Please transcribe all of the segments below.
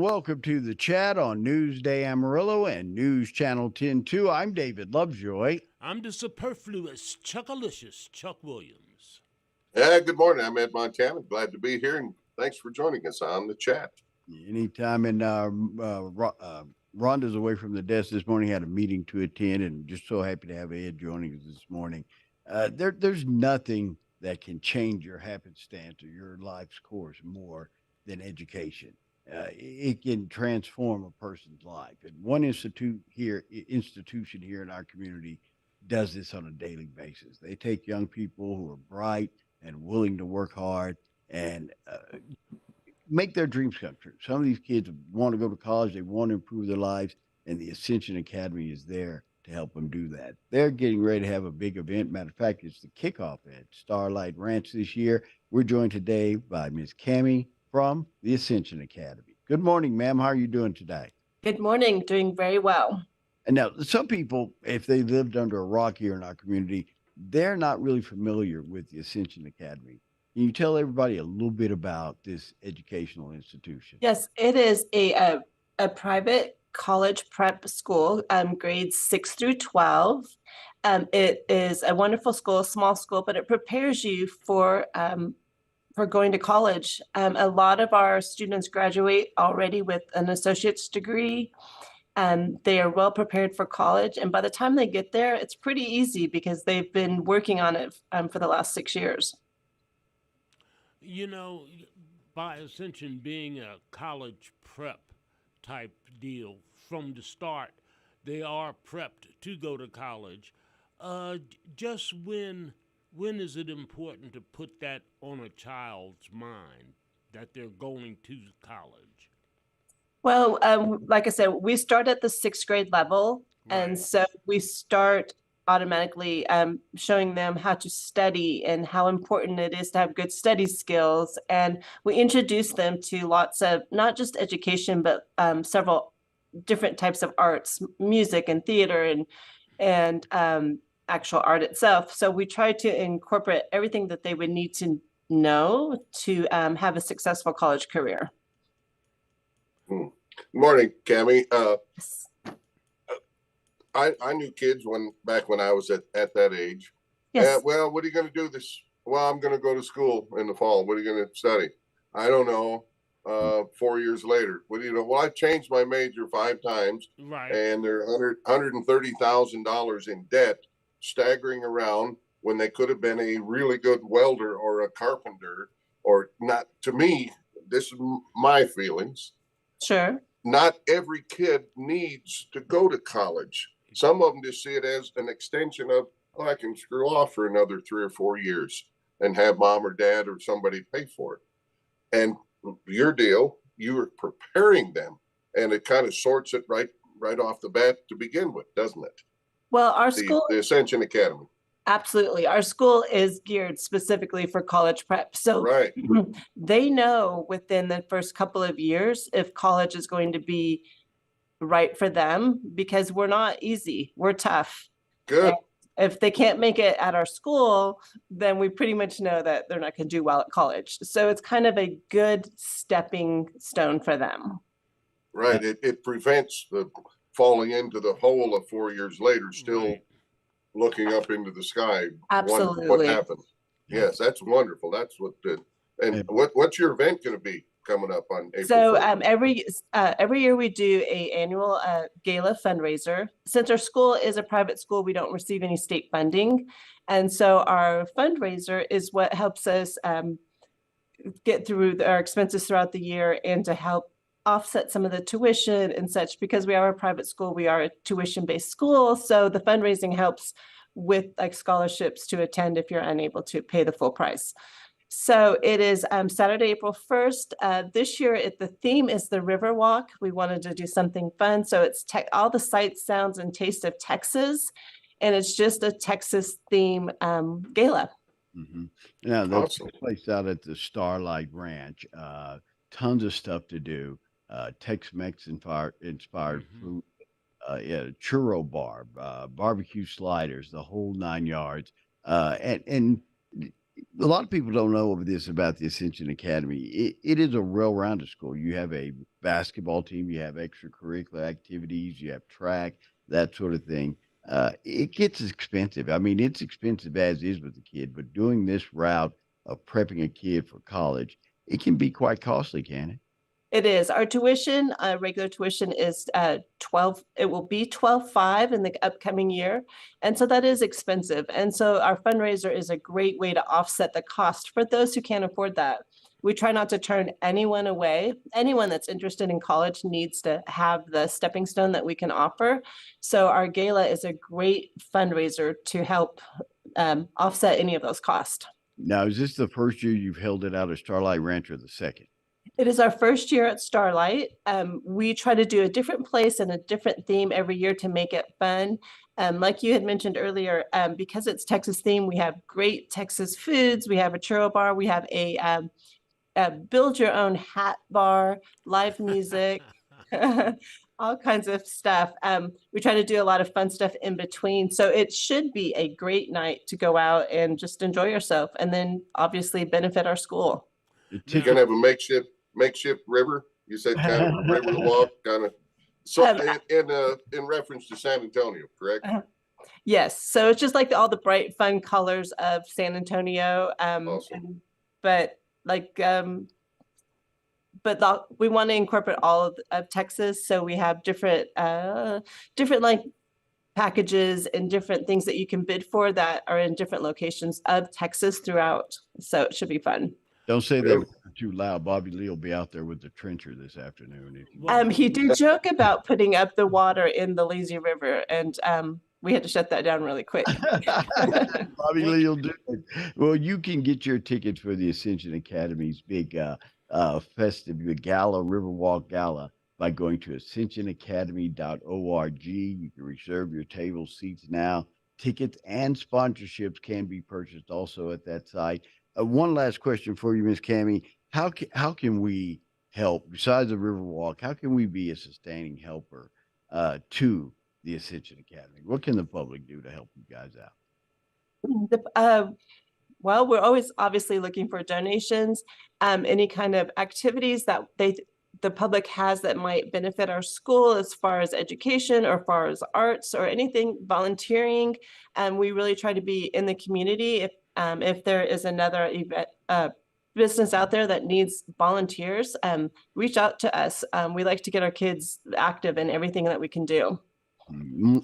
Welcome to the chat on Newsday Amarillo and News Channel 10-2. I'm David Lovejoy. I'm the superfluous Chuckalicious Chuck Williams. Good morning. I'm Ed Montana. Glad to be here, and thanks for joining us on the chat. Anytime. And Rhonda's away from the desk this morning, had a meeting to attend, and just so happy to have Ed joining us this morning. There's nothing that can change your happenstance or your life's course more than education. It can transform a person's life. And one institution here in our community does this on a daily basis. They take young people who are bright and willing to work hard and make their dreams come true. Some of these kids want to go to college, they want to improve their lives, and the Ascension Academy is there to help them do that. They're getting ready to have a big event. Matter of fact, it's the kickoff at Starlight Ranch this year. We're joined today by Ms. Cammie from the Ascension Academy. Good morning, ma'am. How are you doing today? Good morning. Doing very well. And now, some people, if they lived under a rock here in our community, they're not really familiar with the Ascension Academy. Can you tell everybody a little bit about this educational institution? Yes, it is a private college prep school, grades 6 through 12. It is a wonderful school, a small school, but it prepares you for going to college. A lot of our students graduate already with an associate's degree. They are well prepared for college. And by the time they get there, it's pretty easy because they've been working on it for the last 6 years. You know, by Ascension being a college prep type deal from the start, they are prepped to go to college. Just when is it important to put that on a child's mind that they're going to college? Well, like I said, we start at the 6th grade level. Right. And so we start automatically showing them how to study and how important it is to have good study skills. And we introduce them to lots of, not just education, but several different types of arts, music and theater and actual art itself. So we try to incorporate everything that they would need to know to have a successful college career. Good morning, Cammie. I knew kids back when I was at that age. Yes. Well, what are you going to do this? Well, I'm going to go to school in the fall. What are you going to study? I don't know. 4 years later, what do you know? Well, I changed my major 5 times, right? And they're $130,000 in debt, staggering around when they could have been a really good welder or a carpenter, or not. To me, this is my feelings. Sure. Not every kid needs to go to college. Some of them just see it as an extension of, oh, I can screw off for another 3 or 4 years and have mom or dad or somebody pay for it. And your deal, you are preparing them, and it kind of sorts it right off the bat to begin with, doesn't it? Well, our school, the Ascension Academy. Absolutely. Our school is geared specifically for college prep. So right. They know within the first couple of years if college is going to be right for them, because we're not easy. We're tough. Good. And if they can't make it at our school, then we pretty much know that they're not going to do well at college. So it's kind of a good stepping stone for them. Right. It prevents the falling into the hole of 4 years later, still right. Looking up into the sky. Absolutely. What happened? Yes, that's wonderful. That's what did. And what's your event going to be coming up on April? So every year we do a annual gala fundraiser. Since our school is a private school, we don't receive any state funding, and so our fundraiser is what helps us get through our expenses throughout the year and to help offset some of the tuition and such. Because we are a private school, we are a tuition-based school, so the fundraising helps with like scholarships to attend if you're unable to pay the full price. So it is Saturday, April 1st. This year, the theme is the Riverwalk. We wanted to do something fun. So it's all the sights, sounds, and tastes of Texas. And it's just a Texas theme gala. Mm-hmm. Now, that's placed out at the Starlight Ranch. Tons of stuff to do. Tex-Mex inspired food, churro bar, barbecue sliders, the whole 9 yards. And A lot of people don't know this about the Ascension Academy. It is a well-rounded school. You have a basketball team, you have extracurricular activities, you have track, that sort of thing. It gets expensive. I mean, it's expensive as is with the kid, but doing this route of prepping a kid for college, it can be quite costly, can it? It is. Our tuition, regular tuition is 12, it will be 12.5 in the upcoming year. And so that is expensive. And so our fundraiser is a great way to offset the cost for those who can't afford that. We try not to turn anyone away. Anyone that's interested in college needs to have the stepping stone that we can offer. So our gala is a great fundraiser to help offset any of those costs. Now, is this the first year you've held it out at Starlight Ranch or the second? It is our first year at Starlight. We try to do a different place and a different theme every year to make it fun. Like you had mentioned earlier, because it's Texas theme, we have great Texas foods. We have a churro bar. We have a build your own hat bar, live music, all kinds of stuff. We try to do a lot of fun stuff in between. So it should be a great night to go out and just enjoy yourself and then obviously benefit our school. The You're ticket gonna have a makeshift river. You said kind of a river to walk, kind of. So in reference to San Antonio, correct? Yes, so it's just like all the bright, fun colors of San Antonio. Awesome. But like, we want to incorporate all of Texas, so we have different like packages and different things that you can bid for that are in different locations of Texas throughout. So it should be fun. Don't say that too loud. Bobby Lee will be out there with the trencher this afternoon. If you Well, He did joke about putting up the water in the lazy river, and we had to shut that down really quick. Bobby Lee will do it. Well, you can get your tickets for the Ascension Academy's big festive gala, Riverwalk Gala, by going to ascensionacademy.org. You can reserve your table seats now. Tickets and sponsorships can be purchased also at that site. One last question for you, Miss Cammie. How can we help besides the Riverwalk? How can we be a sustaining helper to the Ascension Academy? What can the public do to help you guys out? Well, we're always obviously looking for donations, any kind of activities that the public has that might benefit our school as far as education or far as arts or anything volunteering. We really try to be in the community. If there is another event, business out there that needs volunteers, reach out to us. We like to get our kids active in everything that we can do.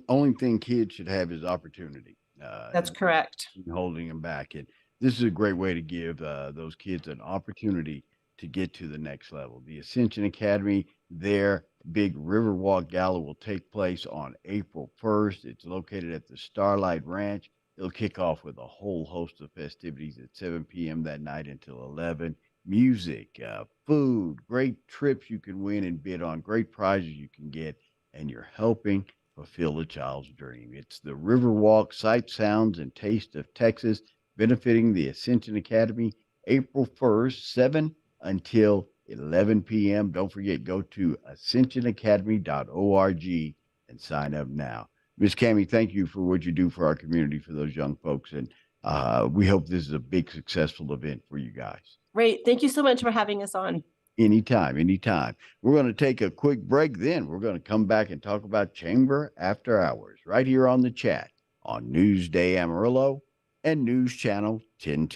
Only thing kids should have is opportunity. That's correct. Holding them back. And this is a great way to give those kids an opportunity to get to the next level. The Ascension Academy, their big Riverwalk Gala will take place on April 1st. It's located at the Starlight Ranch. It'll kick off with a whole host of festivities at 7 p.m. that night until 11. Music, food, great trips you can win and bid on, great prizes you can get, and you're helping fulfill a child's dream. It's the Riverwalk Sight, Sounds, and Taste of Texas, benefiting the Ascension Academy, April 1st, 7 until 11 p.m. Don't forget, go to ascensionacademy.org and sign up now. Ms. Cammie, thank you for what you do for our community, for those young folks. And we hope this is a big, successful event for you guys. Great. Thank you so much for having us on. Anytime, anytime. We're going to take a quick break. Then we're going to come back and talk about Chamber After Hours right here on the chat on Newsday Amarillo and News Channel 10.